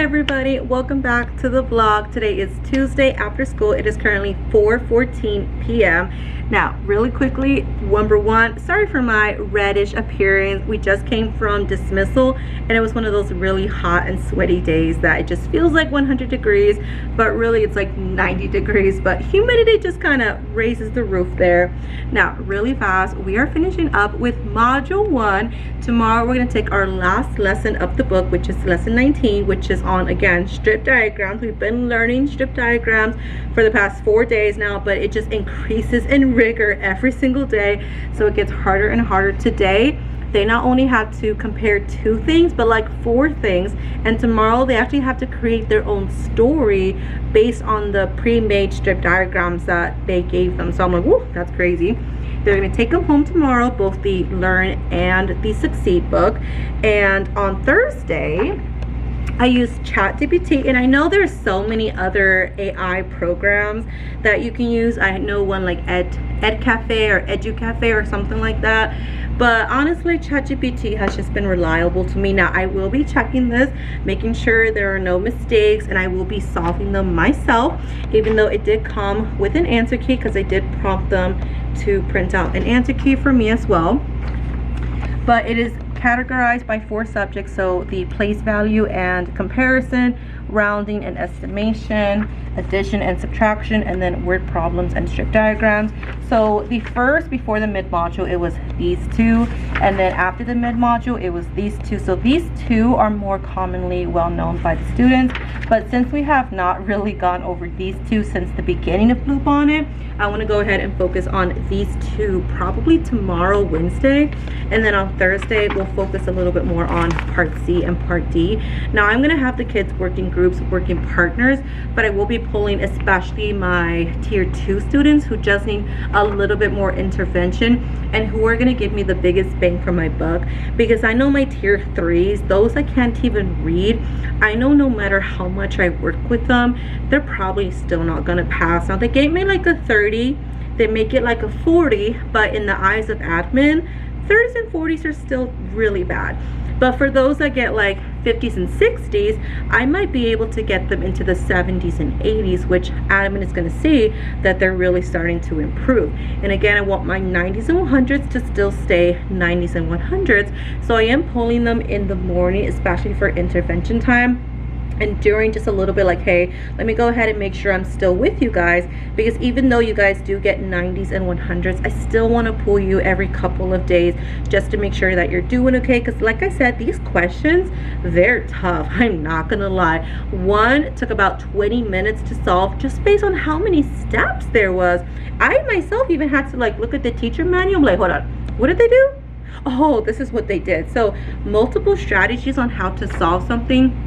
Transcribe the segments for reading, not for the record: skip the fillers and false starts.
everybody, welcome back to the vlog. Today is Tuesday after school. It is currently 4:14 p.m. Now really quickly, number one, sorry for my reddish appearance. We just came from dismissal and it was one of those really hot and sweaty days that it just feels like 100 degrees, but really it's like 90 degrees, but humidity just kind of raises the roof there. Now really fast, we are finishing up with module 1. Tomorrow we're going to take our last lesson of the book, which is lesson 19, which is on, again, strip diagrams. We've been learning strip diagrams for the past 4 days now, but it just increases in rigor every single day, so it gets harder and harder. Today they not only have to compare 2 things but like 4 things, and tomorrow they actually have to create their own story based on the pre-made strip diagrams that they gave them. So I'm like, whoa, that's crazy. They're going to take them home tomorrow, both the Learn and the Succeed book. And on Thursday I use ChatGPT, and I know there's so many other AI programs that you can use. I know one like Ed Cafe or Edu Cafe or something like that, but honestly ChatGPT has just been reliable to me. Now I will be checking this, making sure there are no mistakes, and I will be solving them myself, even though it did come with an answer key, because I did prompt them to print out an answer key for me as well. But it is categorized by 4 subjects, so the place value and comparison, rounding and estimation, addition and subtraction, and then word problems and strip diagrams. So the first, before the mid module, it was these 2, and then after the mid module it was these 2. So these 2 are more commonly well known by the students, but since we have not really gone over these 2 since the beginning of Bluebonnet, I want to go ahead and focus on these 2 probably tomorrow, Wednesday, and then on Thursday we'll focus a little bit more on part C and part D. Now I'm going to have the kids working groups, working partners, but I will be pulling especially my tier 2 students who just need a little bit more intervention and who are going to give me the biggest bang for my buck, because I know my tier 3s, those I can't even read, I know no matter how much I work with them, they're probably still not going to pass. Now they gave me like a 30, they make it like a 40, but in the eyes of admin, 30s and 40s are still really bad. But for those that get like 50s and 60s, I might be able to get them into the 70s and 80s, which admin is going to see that they're really starting to improve. And again, I want my 90s and 100s to still stay 90s and 100s. So I am pulling them in the morning, especially for intervention time, and during just a little bit, like, hey, let me go ahead and make sure I'm still with you guys, because even though you guys do get 90s and 100s, I still want to pull you every couple of days just to make sure that you're doing okay, because like I said, these questions, they're tough. I'm not gonna lie. One took about 20 minutes to solve just based on how many steps there was. I myself even had to like look at the teacher manual. I'm like, hold on, what did they do? Oh, this is what they did. So multiple strategies on how to solve something.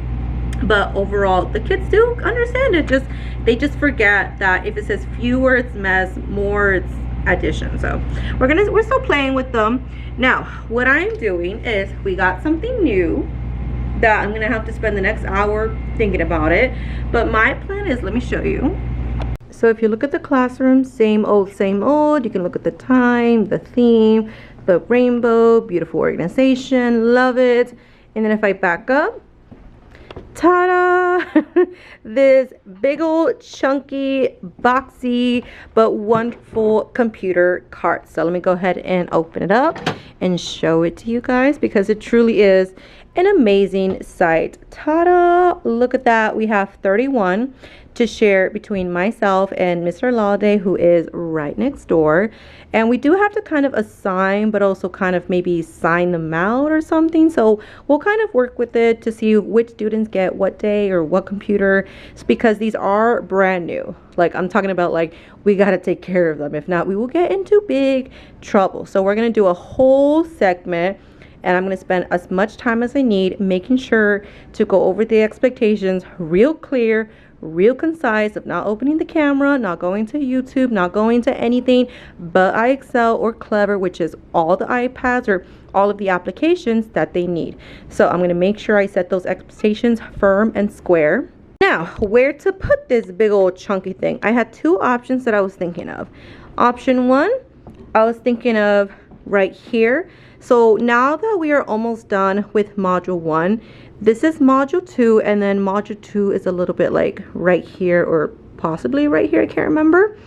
But overall, the kids do understand it. They just forget that if it says fewer, it's mess, more, it's addition. So we're still playing with them. Now, what I'm doing is we got something new that I'm gonna have to spend the next hour thinking about it. But my plan is, let me show you. So if you look at the classroom, same old, same old. You can look at the time, the theme, the rainbow, beautiful organization, love it. And then if I back up, ta-da! This big old chunky boxy but wonderful computer cart. So let me go ahead and open it up and show it to you guys, because it truly is an amazing sight. Ta-da! Look at that. We have 31 to share between myself and Mr. Laude, who is right next door. And we do have to kind of assign, but also kind of maybe sign them out or something. So we'll kind of work with it to see which students get what day or what computer. It's because these are brand new. Like, I'm talking about, like, we got to take care of them. If not, we will get into big trouble. So we're going to do a whole segment, and I'm going to spend as much time as I need making sure to go over the expectations real clear, real concise, of not opening the camera, not going to YouTube, not going to anything but iExcel or Clever, which is all the iPads or all of the applications that they need. So I'm going to make sure I set those expectations firm and square. Now, where to put this big old chunky thing? I had 2 options that I was thinking of. Option 1, I was thinking of right here. So now that we are almost done with module 1, this is module 2, and then module 2 is a little bit like right here or possibly right here, I can't remember.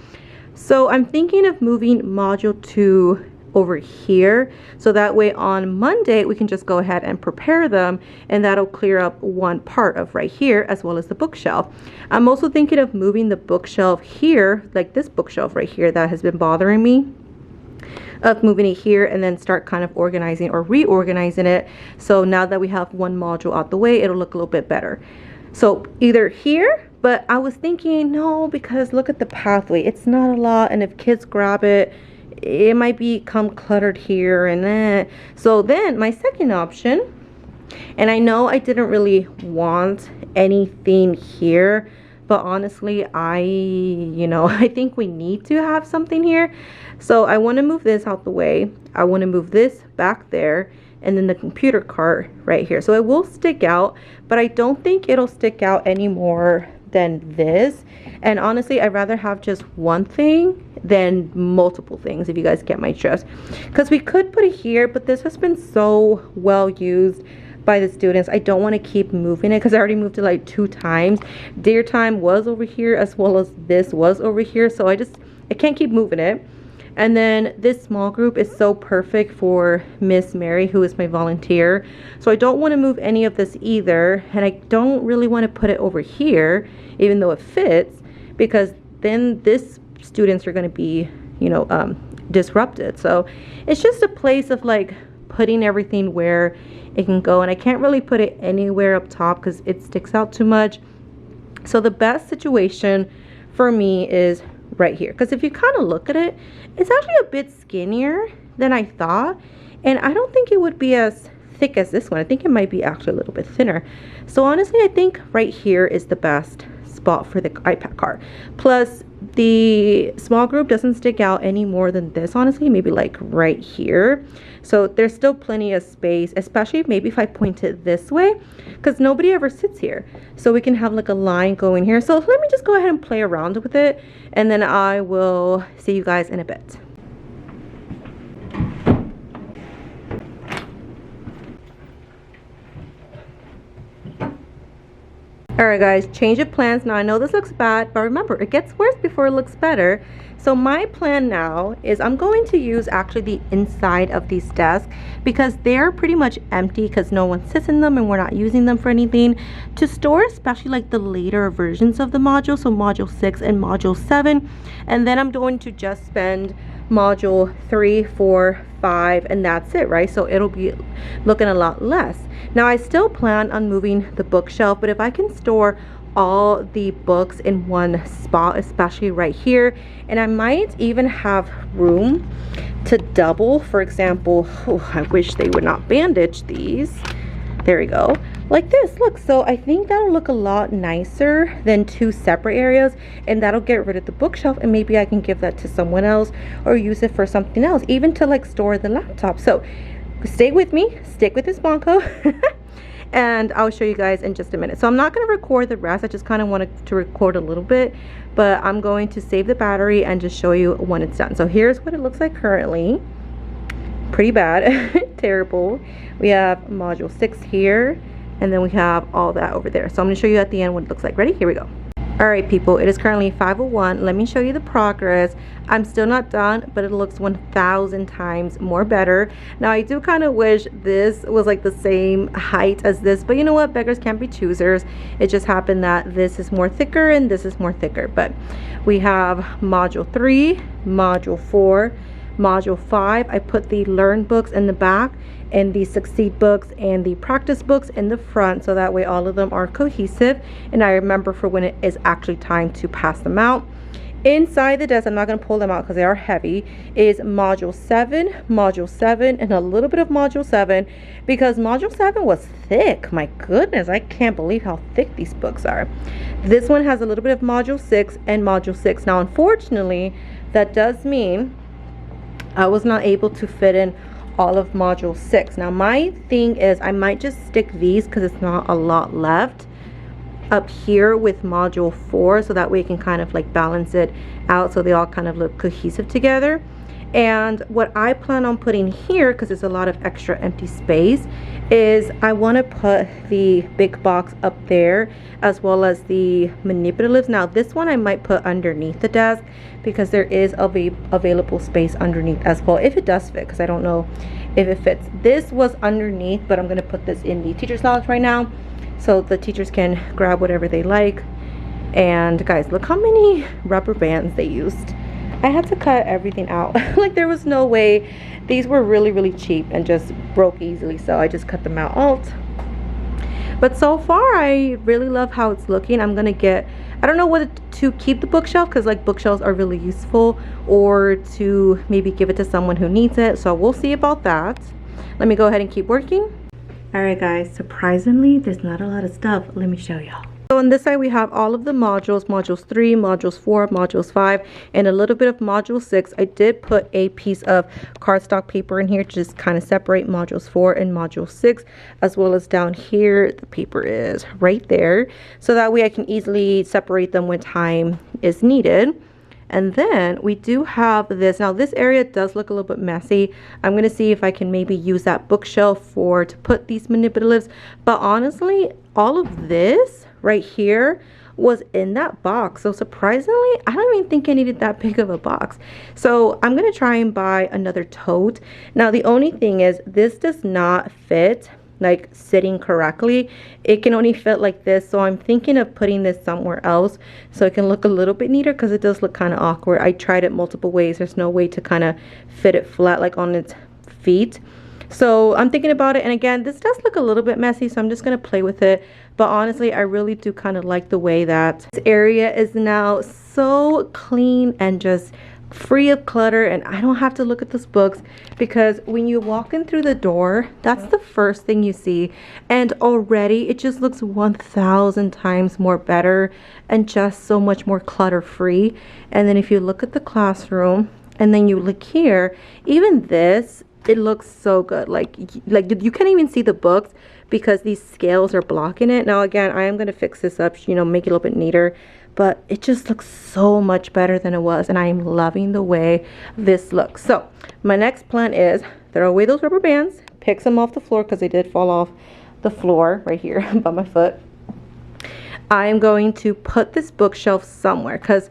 So I'm thinking of moving module 2 over here, so that way on Monday we can just go ahead and prepare them, and that'll clear up one part of right here as well as the bookshelf. I'm also thinking of moving the bookshelf here, like this bookshelf right here that has been bothering me, of moving it here and then start kind of organizing or reorganizing it. So now that we have one module out the way, it'll look a little bit better. So either here, but I was thinking no, because look at the pathway, it's not a lot, and if kids grab it, it might become cluttered here and then. So then my second option, and I know I didn't really want anything here, but honestly I think we need to have something here. So I want to move this out the way, I want to move this back there, and then the computer cart right here. So it will stick out, but I don't think it'll stick out any more than this. And honestly, I'd rather have just one thing than multiple things, if you guys get my drift. Because we could put it here, but this has been so well used by the students. I don't want to keep moving it because I already moved it like 2 times. Daytime was over here as well as this was over here, so I can't keep moving it. And then this small group is so perfect for Miss Mary, who is my volunteer. So I don't want to move any of this either. And I don't really want to put it over here, even though it fits, because then this students are going to be, disrupted. So it's just a place of like putting everything where it can go. And I can't really put it anywhere up top because it sticks out too much. So the best situation for me is right here, because if you kind of look at it, it's actually a bit skinnier than I thought, and I don't think it would be as thick as this one. I think it might be actually a little bit thinner. So honestly, I think right here is the best spot for the iPad cart. Plus the small group doesn't stick out any more than this, honestly, maybe like right here. So there's still plenty of space, especially maybe if I point it this way, because nobody ever sits here. So we can have like a line going here. So let me just go ahead and play around with it, and then I will see you guys in a bit. Alright guys, change of plans. Now I know this looks bad, but remember, it gets worse before it looks better. So my plan now is I'm going to use actually the inside of these desks, because they're pretty much empty because no one sits in them and we're not using them for anything, to store especially like the later versions of the module, so module 6 and module 7. And then I'm going to just spend module 3, 4, 5, and that's it, right? So it'll be looking a lot less. Now I still plan on moving the bookshelf, but if I can store all the books in one spot, especially right here, and I might even have room to double, for example, I wish they would not bandage these, there we go, like this, look. So I think that'll look a lot nicer than 2 separate areas, and that'll get rid of the bookshelf, and maybe I can give that to someone else or use it for something else, even to like store the laptop. So stay with me, stick with this Bonko and I'll show you guys in just a minute. So I'm not going to record the rest, I just kind of wanted to record a little bit, but I'm going to save the battery and just show you when it's done. So here's what it looks like currently. Pretty bad. Terrible. We have module 6 here, and then we have all that over there. So I'm going to show you at the end what it looks like. Ready? Here we go. Alright people, it is currently 5:01. Let me show you the progress. I'm still not done, but it looks 1,000 times more better. Now I do kind of wish this was like the same height as this, but you know what, beggars can't be choosers. It just happened that this is more thicker and this is more thicker. But we have module 3, module 4, module 5. I put the learn books in the back and the succeed books and the practice books in the front, so that way all of them are cohesive and I remember for when it is actually time to pass them out. Inside the desk, I'm not going to pull them out because they are heavy, is module 7, and a little bit of module 7, because module 7 was thick. My goodness, I can't believe how thick these books are. This one has a little bit of module 6 and module 6. Now unfortunately, that does mean I was not able to fit in all of module 6. Now my thing is I might just stick these, because it's not a lot left, up here with module 4, so that way you can kind of like balance it out so they all kind of look cohesive together. And what I plan on putting here, because there's a lot of extra empty space, is I want to put the big box up there as well as the manipulatives. Now this one I might put underneath the desk because there is available space underneath as well, if it does fit, because I don't know if it fits. This was underneath, but I'm going to put this in the teacher's lounge right now so the teachers can grab whatever they like. And guys, look how many rubber bands they used. I had to cut everything out. Like there was no way. These were really cheap and just broke easily, so I just cut them out. But so far I really love how it's looking. I'm gonna get, I don't know whether to keep the bookshelf, because like bookshelves are really useful, or to maybe give it to someone who needs it, so we'll see about that. Let me go ahead and keep working. Alright guys, surprisingly there's not a lot of stuff. Let me show y'all. So on this side we have all of the modules, modules 3, modules 4, modules 5, and a little bit of module 6. I did put a piece of cardstock paper in here to just kind of separate modules 4 and module 6, as well as down here the paper is right there, so that way I can easily separate them when time is needed. And then we do have this. Now this area does look a little bit messy. I'm going to see if I can maybe use that bookshelf to put these manipulatives, but honestly all of this right here was in that box, so surprisingly I don't even think I needed that big of a box. So I'm gonna try and buy another tote. Now the only thing is this does not fit like sitting correctly. It can only fit like this, so I'm thinking of putting this somewhere else so it can look a little bit neater, because it does look kind of awkward. I tried it multiple ways. There's no way to kind of fit it flat like on its feet. So I'm thinking about it, and again this does look a little bit messy, so I'm just going to play with it. But honestly I really do kind of like the way that this area is now so clean and just free of clutter, and I don't have to look at those books, because when you walk in through the door that's the first thing you see, and already it just looks 1,000 times more better and just so much more clutter free. And then if you look at the classroom and then you look here, even this, it looks so good. Like you can't even see the books because these scales are blocking it. Now again, I am going to fix this up, you know, make it a little bit neater, but it just looks so much better than it was, and I am loving the way this looks. So my next plan is throw away those rubber bands, pick some off the floor because they did fall off the floor right here by my foot. I am going to put this bookshelf somewhere, because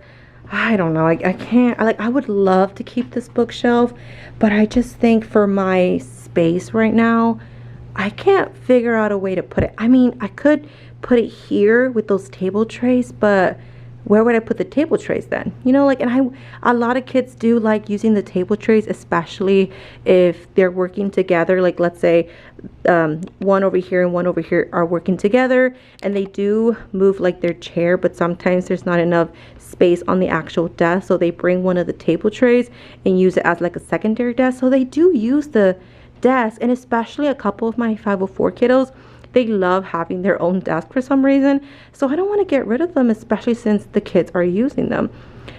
I don't know, I can't, I would love to keep this bookshelf, but I just think for my space right now I can't figure out a way to put it. I mean, I could put it here with those table trays, but where would I put the table trays then? You know, like, and a lot of kids do like using the table trays, especially if they're working together. Like let's say one over here and one over here are working together, and they do move like their chair, but sometimes there's not enough space on the actual desk, so they bring one of the table trays and use it as like a secondary desk. So they do use the desk, and especially a couple of my 504 kiddos, they love having their own desk for some reason. So I don't want to get rid of them, especially since the kids are using them.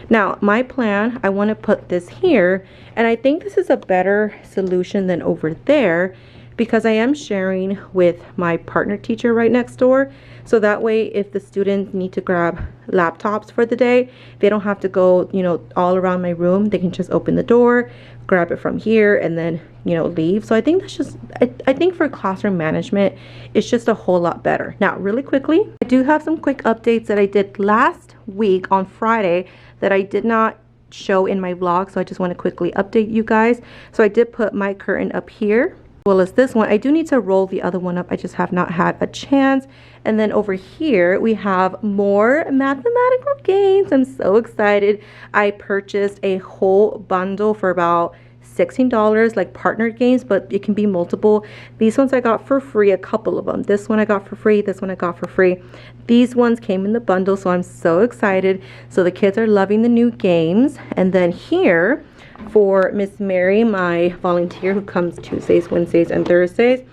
Now my plan, I want to put this here, and I think this is a better solution than over there, because I am sharing with my partner teacher right next door, so that way if the students need to grab laptops for the day, they don't have to go, you know, all around my room. They can just open the door, grab it from here, and then, you know, leave. So I think that's just, I think for classroom management it's just a whole lot better. Now really quickly, I do have some quick updates that I did last week on Friday that I did not show in my vlog, so I just want to quickly update you guys. So I did put my curtain up here, as well as this one. I do need to roll the other one up, I just have not had a chance. And then over here we have more mathematical games. I'm so excited. I purchased a whole bundle for about $16, like partnered games, but it can be multiple. These ones I got for free, a couple of them. This one I got for free, this one I got for free. These ones came in the bundle, so I'm so excited. So the kids are loving the new games. And then here for Miss Mary, my volunteer who comes Tuesdays, Wednesdays, and Thursdays,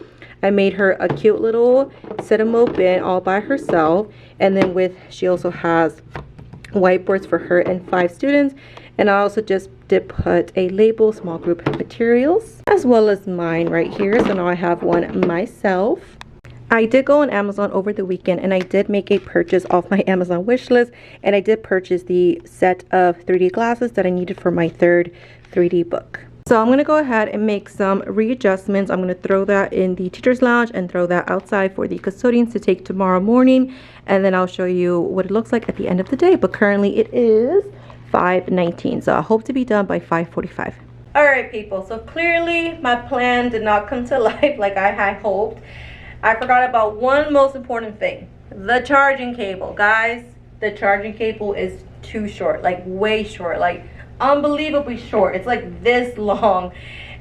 I made her a cute little Cinema bin all by herself, and then she also has whiteboards for her and 5 students. And I also just did put a label, small group materials, as well as mine right here. So now I have one myself. I did go on Amazon over the weekend and I did make a purchase off my Amazon wish list, and I did purchase the set of 3D glasses that I needed for my third 3D book. So I'm going to go ahead and make some readjustments. I'm going to throw that in the teacher's lounge and throw that outside for the custodians to take tomorrow morning, and then I'll show you what it looks like at the end of the day. But currently it is 5:19, so I hope to be done by 5:45. Alright people, so clearly my plan did not come to life like I had hoped. I forgot about one most important thing, the charging cable. Guys, the charging cable is too short, like way short, like unbelievably short. It's like this long,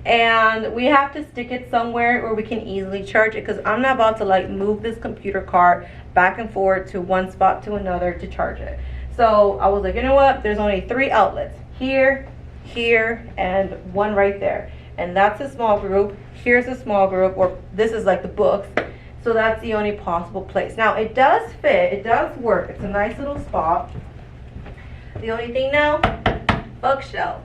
and we have to stick it somewhere where we can easily charge it, because I'm not about to like move this computer cart back and forth to one spot to another to charge it. So I was like, you know what, there's only 3 outlets, here, here, and one right there, and that's a small group. Here's a small group, or this is like the books, so that's the only possible place. Now it does fit, it does work, it's a nice little spot. The only thing now, bookshelf,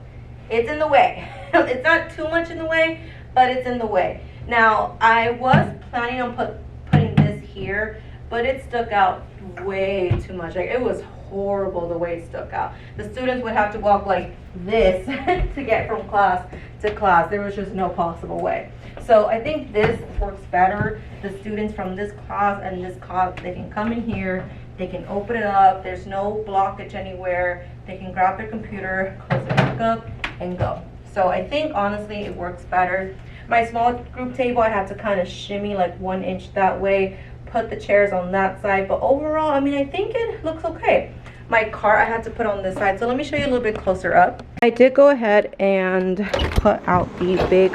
it's in the way. It's not too much in the way, but it's in the way. Now I was planning on putting this here, but it stuck out way too much. Like, it was horrible the way it stuck out. The students would have to walk like this to get from class to class. There was just no possible way. So I think this works better. The students from this class and this class, they can come in here, they can open it up, there's no blockage anywhere, they can grab their computer, close it back up, and go. So I think honestly it works better. My small group table, I had to kind of shimmy like 1 inch that way, put the chairs on that side, but overall, I mean, I think it looks okay. My cart I had to put on this side, so let me show you a little bit closer up. I did go ahead and put out the big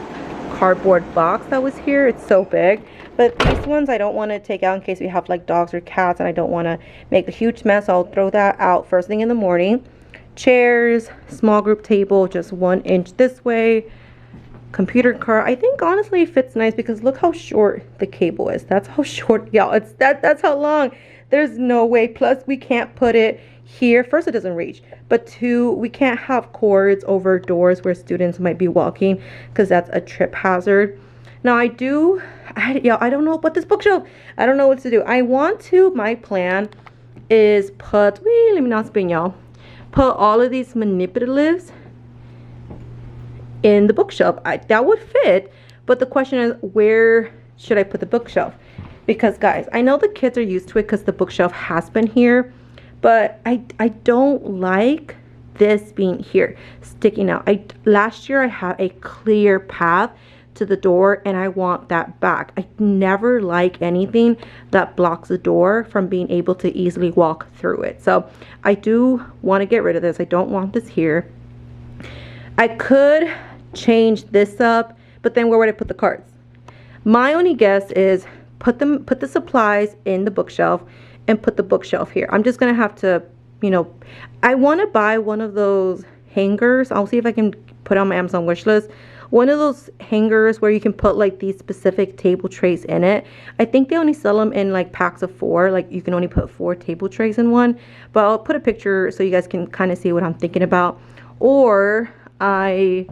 cardboard box that was here. It's so big, but these ones I don't want to take out in case we have like dogs or cats, and I don't want to make a huge mess. I'll throw that out first thing in the morning. Chairs, small group table, just 1 inch this way. Computer cart, I think honestly it fits nice because look how short the cable is. That's how short, y'all. It's that's how long. There's no way. Plus we can't put it here. First, it doesn't reach, but 2, we can't have cords over doors where students might be walking, because that's a trip hazard. Now I don't know about this bookshelf. I don't know what to do. I want to, my plan is put, let me not spin, y'all, put all of these manipulatives in the bookshelf. That would fit, but the question is, where should I put the bookshelf? Because guys, I know the kids are used to it because the bookshelf has been here, but I don't like this being here, sticking out. Last year I had a clear path to the door, and I want that back. I never like anything that blocks the door from being able to easily walk through it. So I do want to get rid of this. I don't want this here. I could change this up, but then where would I put the cards? My only guess is put the supplies in the bookshelf and put the bookshelf here. I'm just gonna have to, you know, I want to buy one of those hangers. I'll see if I can put on my Amazon wish list. One of those hangers where you can put like these specific table trays in it. I think they only sell them in like packs of 4. Like you can only put 4 table trays in one. But I'll put a picture so you guys can kind of see what I'm thinking about. Or I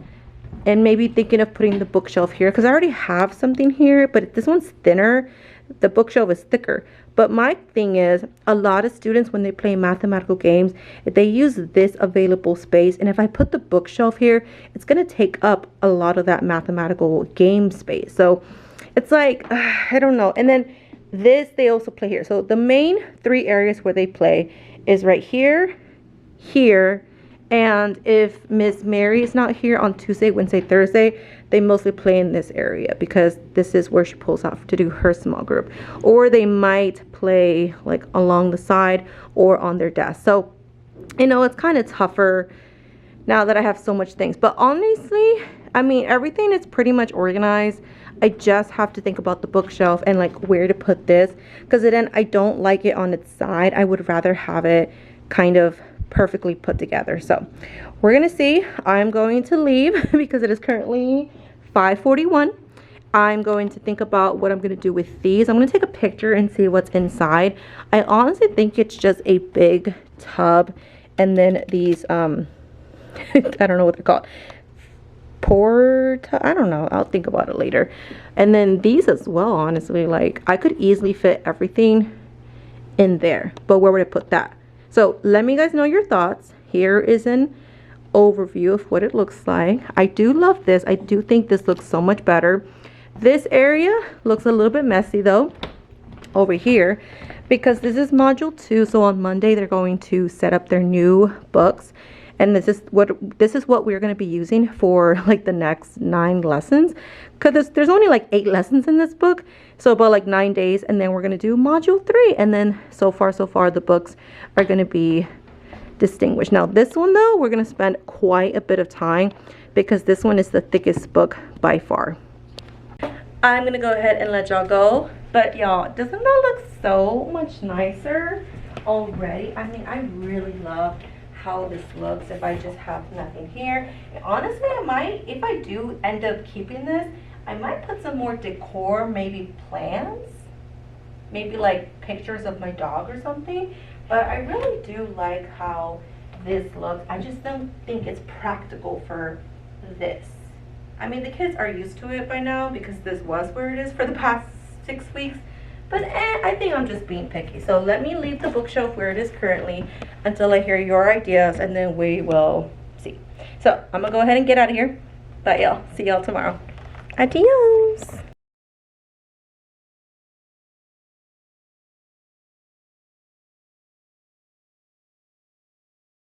am maybe thinking of putting the bookshelf here, because I already have something here, but this one's thinner. The bookshelf is thicker. But my thing is, a lot of students, when they play mathematical games, they use this available space, and if I put the bookshelf here, it's going to take up a lot of that mathematical game space. So it's like, I don't know. And then this, they also play here. So the main 3 areas where they play is right here, here, and if Miss Mary is not here on Tuesday, Wednesday, Thursday, they mostly play in this area because this is where she pulls out to do her small group. Or they might play like along the side or on their desk. So, you know, it's kind of tougher now that I have so much things. But honestly, I mean, everything is pretty much organized. I just have to think about the bookshelf and like where to put this, because then I don't like it on its side. I would rather have it kind of perfectly put together. So we're gonna see. I'm going to leave because it is currently 5:41. I'm going to think about what I'm going to do with these. I'm going to take a picture and see what's inside. I honestly think it's just a big tub, and then these I don't know what they're called, I don't know, I'll think about it later. And then these as well, honestly, like I could easily fit everything in there, but where would I put that? So let me guys know your thoughts. Here is an overview of what it looks like. I do love this. I do think this looks so much better. This area looks a little bit messy though over here, because this is module 2. So on Monday they're going to set up their new books, and this is what we're going to be using for like the next 9 lessons, because there's only like 8 lessons in this book, so about like 9 days, and then we're going to do module 3, and then so far the books are going to be distinguished. Now this one though, we're going to spend quite a bit of time, because this one is the thickest book by far. I'm going to go ahead and let y'all go. But y'all, doesn't that look so much nicer already? I mean, I really love how this looks if I just have nothing here. And honestly, I might, if I do end up keeping this, I might put some more decor, maybe plants, maybe like pictures of my dog or something. But I really do like how this looks. I just don't think it's practical for this. I mean, the kids are used to it by now because this was where it is for the past 6 weeks, but I think I'm just being picky. So let me leave the bookshelf where it is currently until I hear your ideas, and then we will see. So I'm gonna go ahead and get out of here. Bye y'all. See y'all tomorrow. Adios.